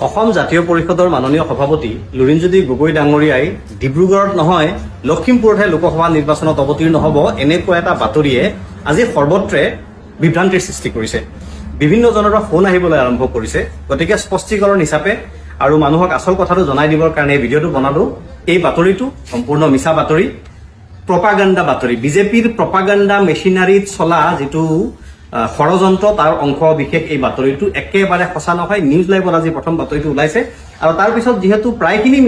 অসম জাতীয় পৰিষদৰ মাননীয় সভাপতি লুৰিণজ্যোতি গগৈ ডাঙৰীয়াই ডিব্ৰুগড়ত নহয় লখিমপুৰতহে লোকসভা নিৰ্বাচনত অৱতীৰ্ণ হ'ব এনেকুৱা এটা বাতৰিয়ে আজি সৰ্বত্ৰে বিভ্ৰান্তিৰ সৃষ্টি কৰিছে। বিভিন্ন জনৰ ফোন আহিবলৈ আৰম্ভ কৰিছে। গতিকে স্পষ্টীকৰণ হিচাপে আৰু মানুহক আচল কথাটো জনাই দিবৰ কাৰণে ভিডিঅ'টো বনালো। এই বাতৰিটো সম্পূৰ্ণ মিছা বাতৰি, প্ৰপাগাণ্ডা বাতৰি, বিজেপিৰ প্ৰপাগাণ্ডা মেচিনাৰীত চলা যিটো ষড়যন্ত্ৰ তাৰ অংশ বিশেষ এই বাতৰিটো একেবাৰে সঁচা নহয়। নিউজ লাইভত আজি প্ৰথম বাতৰিটো ওলাইছে আৰু তাৰপিছত যিহেতু প্ৰায়খিনি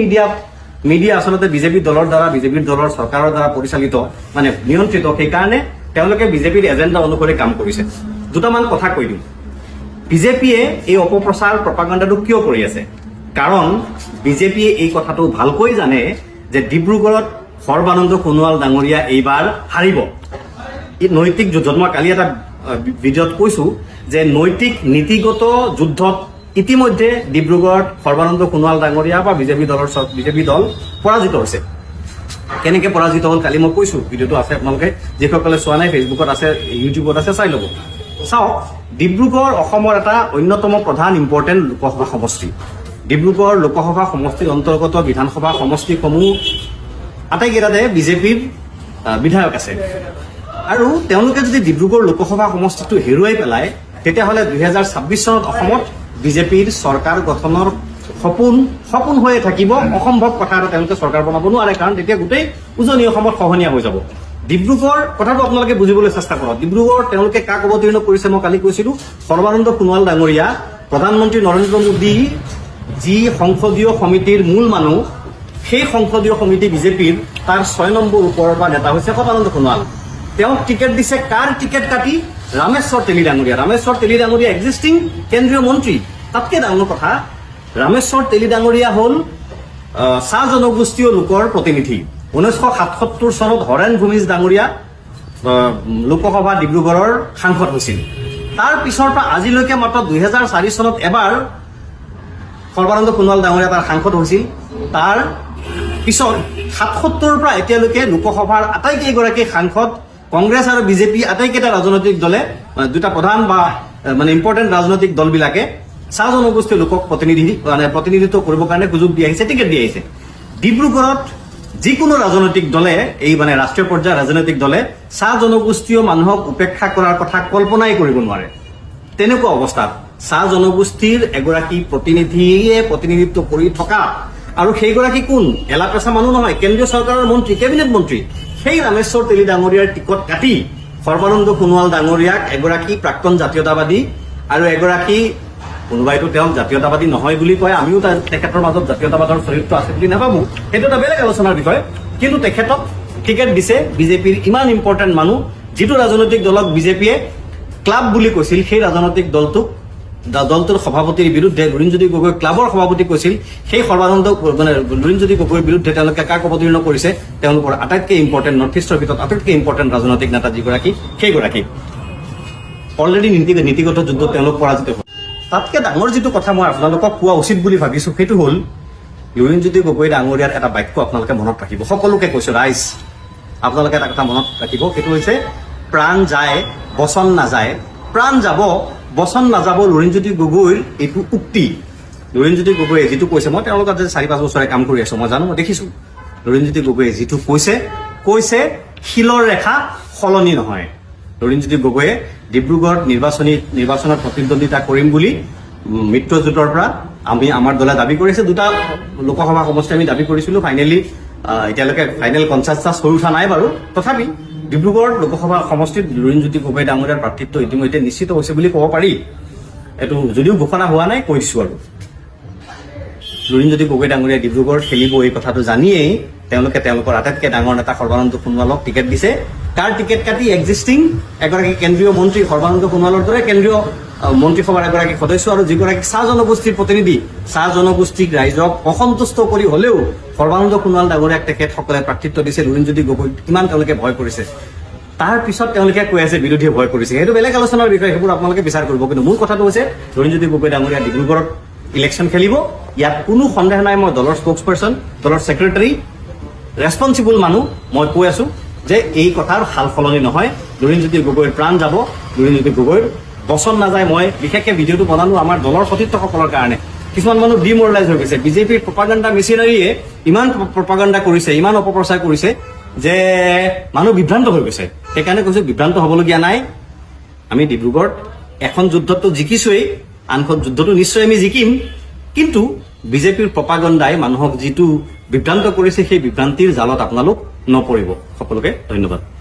মিডিয়া আচলতে বিজেপি দলৰ দ্বাৰা বিজেপিৰ দলৰ চৰকাৰৰ দ্বাৰা পৰিচালিত মানে নিয়ন্ত্ৰিত, সেইকাৰণে তেওঁলোকে বিজেপিৰ এজেণ্ডা অনুসৰি কাম কৰিছে। দুটামান কথা কৈ দিওঁ। বিজেপিয়ে এই অপপ্ৰচাৰ প্ৰপাগাণ্ডাটো কিয় কৰি আছে? কাৰণ বিজেপিয়ে এই কথাটো ভালকৈ জানে যে ডিব্ৰুগড়ত সৰ্বানন্দ সোণোৱাল ডাঙৰীয়া এইবাৰ হাৰিব। এই নৈতিক যুদ্ধত মই কালি এটা ভিডিঅ'ত কৈছো যে নৈতিক নীতিগত যুদ্ধত ইতিমধ্যে ডিব্ৰুগড়ত সৰ্বানন্দ সোণোৱাল ডাঙৰীয়া বা বিজেপি দল পৰাজিত হৈছে। কেনেকে পৰাজিত হ'ল কালি মই কৈছো, ভিডিঅ'টো আছে, আপোনালোকে যিসকলে চোৱা নাই ফেচবুকত আছে, ইউটিউবত আছে, চাই ল'ব। চাওক, ডিব্ৰুগড় অসমৰ এটা অন্যতম প্ৰধান ইম্পৰ্টেণ্ট লোকসভা সমষ্টি। ডিব্ৰুগড় লোকসভা সমষ্টিৰ অন্তৰ্গত বিধানসভা সমষ্টিসমূহ আটাইকেইটাতে বিজেপিৰ বিধায়ক আছে আৰু তেওঁলোকে যদি ডিব্ৰুগড় লোকসভা সমষ্টিটো হেৰুৱাই পেলায় তেতিয়াহ'লে 2026 চনত অসমত বিজেপিৰ চৰকাৰ গঠনৰ সপোন হৈয়ে থাকিব। অসম্ভৱ কথা এটা তেওঁলোকে চৰকাৰ বনাব নোৱাৰে, কাৰণ তেতিয়া গোটেই উজনি অসমত খহনীয়া হৈ যাব। ডিব্ৰুগড় কথাটো আপোনালোকে বুজিবলৈ চেষ্টা কৰক। ডিব্ৰুগড় তেওঁলোকে কাক অৱতীৰ্ণ কৰিছে মই কালি কৈছিলো, সৰ্বানন্দ সোণোৱাল ডাঙৰীয়া, প্ৰধানমন্ত্ৰী নৰেন্দ্ৰ মোদী যি সংসদীয় সমিতিৰ মূল মানুহ, সেই সংসদীয় সমিতি বিজেপিৰ তাৰ 6 নম্বৰ ওপৰৰ পৰা নেতা হৈছে সৰ্বানন্দ সোণোৱাল। তেওঁক টিকেট দিছে কাৰ টিকেট কাটি? ৰামেশ্বৰ তেলী ডাঙৰীয়া। ৰামেশ্বৰ তেলী ডাঙৰীয়া এক্সিষ্টিং কেন্দ্ৰীয় মন্ত্ৰী। তাতকৈ ডাঙৰ কথা, ৰামেশ্বৰ তেলী ডাঙৰীয়া হ'ল চাহ জনগোষ্ঠীয় লোকৰ প্ৰতিনিধি। 1977 চনত হৰেণ ভূমিজ ডাঙৰীয়া লোকসভা ডিব্ৰুগড়ৰ সাংসদ হৈছিল। তাৰ পিছৰ পৰা আজিলৈকে মাত্ৰ 2004 চনত এবাৰ সৰ্বানন্দ সোণোৱাল ডাঙৰীয়া তাৰ সাংসদ হৈছিল। তাৰ পিছত 77ৰ পৰা এতিয়ালৈকে লোকসভাৰ আটাইকেইগৰাকী সাংসদ কংগ্ৰেছ আৰু বিজেপি আটাইকেইটা ৰাজনৈতিক দলে দুটা প্ৰধান বা ইম্পৰ্টেণ্ট ৰাজনৈতিক দলবিলাকে চাহ জনগোষ্ঠীয় লোকক প্ৰতিনিধিত্ব কৰিবৰ কাৰণে সুযোগ দি আহিছে, টিকেট দি আহিছে। ডিব্ৰুগড়ত যিকোনো ৰাজনৈতিক দলে এই ৰাষ্ট্ৰীয় পৰ্যায়ৰ ৰাজনৈতিক দলে চাহ জনগোষ্ঠীয় মানুহক উপেক্ষা কৰাৰ কথা কল্পনাই কৰিব নোৱাৰে। তেনেকুৱা অৱস্থাত চাহ জনগোষ্ঠীৰ এগৰাকী প্ৰতিনিধিয়ে প্ৰতিনিধিত্ব কৰি থকা আৰু সেইগৰাকী কোন? এলাপেচা মানুহ নহয়, কেন্দ্ৰীয় চৰকাৰৰ মন্ত্ৰী, কেবিনেট মন্ত্ৰী। সেই ৰামেশ্বৰ তেলী ডাঙৰীয়াৰ টিকট কাটি সৰ্বানন্দ সোণোৱাল ডাঙৰীয়াক এগৰাকী প্ৰাক্তন জাতীয়তাবাদী আৰু এগৰাকী, কোনোবাইতো তেওঁক জাতীয়তাবাদী নহয় বুলি কয়, আমিও তেখেতৰ মাজত জাতীয়তাবাদৰ চৰিত্ৰ আছে বুলি নাভাবো, সেইটো এটা বেলেগ আলোচনাৰ বিষয়। কিন্তু তেখেতক টিকেট দিছে বিজেপিৰ ইমান ইম্পৰ্টেণ্ট মানুহ, যিটো ৰাজনৈতিক দলক বিজেপিয়ে ক্লাব বুলি কৈছিল, সেই ৰাজনৈতিক দলটোৰ সভাপতিৰ বিৰুদ্ধে লুৰিণজ্যোতি গগৈ ক্লাবৰ সভাপতি কৈছিল, সেই লুৰিণজ্যোতি গগৈৰ বিৰুদ্ধে তেওঁলোকে কাক অৱতীৰ্ণ কৰিছে? তেওঁলোকৰ আটাইতকৈ ইম্পৰ্টেণ্ট, নৰ্থ ইষ্টৰ ভিতৰত আটাইতকৈ ইম্পৰ্টেণ্ট ৰাজনৈতিক নেতা যিগৰাকী, সেইগৰাকী অলৰেডি নীতিগত যুদ্ধত তেওঁলোক পৰাজিত হ'ল। তাতকৈ ডাঙৰ যিটো কথা মই আপোনালোকক কোৱা উচিত বুলি ভাবিছো সেইটো হ'ল লুৰিণজ্যোতি গগৈ ডাঙৰীয়াৰ এটা বাক্য আপোনালোকে মনত ৰাখিব। সকলোকে কৈছো, ৰাইজ আপোনালোকে এটা কথা মনত ৰাখিব, সেইটো হৈছে প্ৰাণ যায় বচন নাযায়। প্ৰাণ যাব বচন নাযাব লুৰিণজ্যোতি গগৈৰ এইটো উক্তি। লুৰিণজ্যোতি গগৈয়ে যিটো কৈছে, মই তেওঁলোকৰ আজি 4-5 বছৰে কাম কৰি আছো, মই জানো, মই দেখিছো। লুৰিণজ্যোতি গগৈয়ে যিটো কৈছে শিলৰ ৰেখা সলনি নহয়। লুৰিণজ্যোতি গগৈয়ে ডিব্ৰুগড়ত নিৰ্বাচনত প্ৰতিদ্বন্দ্বিতা কৰিম বুলি মিত্ৰজোঁটৰ পৰা আমাৰ দলে দাবী কৰিছে। 2টা লোকসভা সমষ্টি আমি দাবী কৰিছিলো, ফাইনেলি এতিয়ালৈকে ফাইনেল কনচানচাছ হৈ উঠা নাই বাৰু। তথাপি ডিব্ৰুগড় লোকসভা সমষ্টিত লুৰিণজ্যোতি গগৈ ডাঙৰীয়াৰ প্ৰাৰ্থিত্ব ইতিমধ্যে নিশ্চিত হৈছে বুলি ক'ব পাৰি। এইটো যদিও ঘোষণা হোৱা নাই, কৈ দিছো আৰু লুৰিণজ্যোতি গগৈ ডাঙৰীয়াই ডিব্ৰুগড় খেলিব এই কথাটো জানিয়েই তেওঁলোকে তেওঁলোকৰ আটাইতকৈ ডাঙৰ নেতা সৰ্বানন্দ সোণোৱালক টিকেট দিছে। কাৰ টিকেট কাটি? এক্সিষ্টিং এগৰাকী কেন্দ্ৰীয় মন্ত্ৰী, সৰ্বানন্দ সোণোৱালৰ দৰে কেন্দ্ৰীয় মন্ত্ৰীসভাৰ এগৰাকী সদস্য আৰু যিগৰাকী চাহ জনগোষ্ঠীৰ প্ৰতিনিধি। চাহ জনগোষ্ঠীক ৰাইজক অসন্তুষ্ট কৰি হলেও সৰ্বানন্দ সোণোৱাল ডাঙৰীয়াক তেখেতসকলে প্ৰাৰ্থিত্ব দিছে। লুৰিণজ্যোতি গগৈ কিমান তেওঁলোকে ভয় কৰিছে, তাৰ পিছত তেওঁলোকে কৈ আছে বিৰোধীয়ে ভয় কৰিছে। সেইটো বেলেগ আলোচনাৰ বিষয়, সেইবোৰ আপোনালোকে বিচাৰ কৰিব। কিন্তু মূল কথাটো হৈছে লুৰিণজ্যোতি গগৈ ডাঙৰীয়া ডিব্ৰুগড়ত ইলেকশ্যন খেলিব। ইয়াত কোনো সন্দেহ নাই। মই দলৰ স্প'ক্সপাৰ্চন, দলৰ ছেক্ৰেটাৰী, ৰেছপন্সিবল মানুহ, মই কৈ আছো যে এই কথাৰ সাল সলনি নহয়। লুৰিণজ্যোতি গগৈৰ প্ৰাণ যাব, লুৰিণজ্যোতি গগৈৰ বচন নাযায়। মই বিশেষকৈ ভিডিঅ'টো বনালো আমাৰ দলৰ সতীৰ্থসকলৰ কাৰণে, কিছুমান মানুহ ডিমৰেলাইজ হৈ গৈছে। বিজেপিৰ প্ৰপাগাণ্ডা মেচিনাৰীয়ে ইমান প্ৰপাগাণ্ডা কৰিছে, ইমান অপপ্ৰচাৰ কৰিছে যে মানুহ বিভ্ৰান্ত হৈ গৈছে। সেইকাৰণে কৈছো বিভ্ৰান্ত হ'বলগীয়া নাই। আমি ডিব্ৰুগড়ত এখন যুদ্ধততো জিকিছোৱেই, আনখন যুদ্ধটো নিশ্চয় আমি জিকিম। কিন্তু বিজেপিৰ প্ৰপাগাণ্ডাই মানুহক যিটো বিভ্ৰান্ত কৰিছে, সেই বিভ্ৰান্তিৰ জালত আপোনালোক নপৰিব। সকলোকে ধন্যবাদ।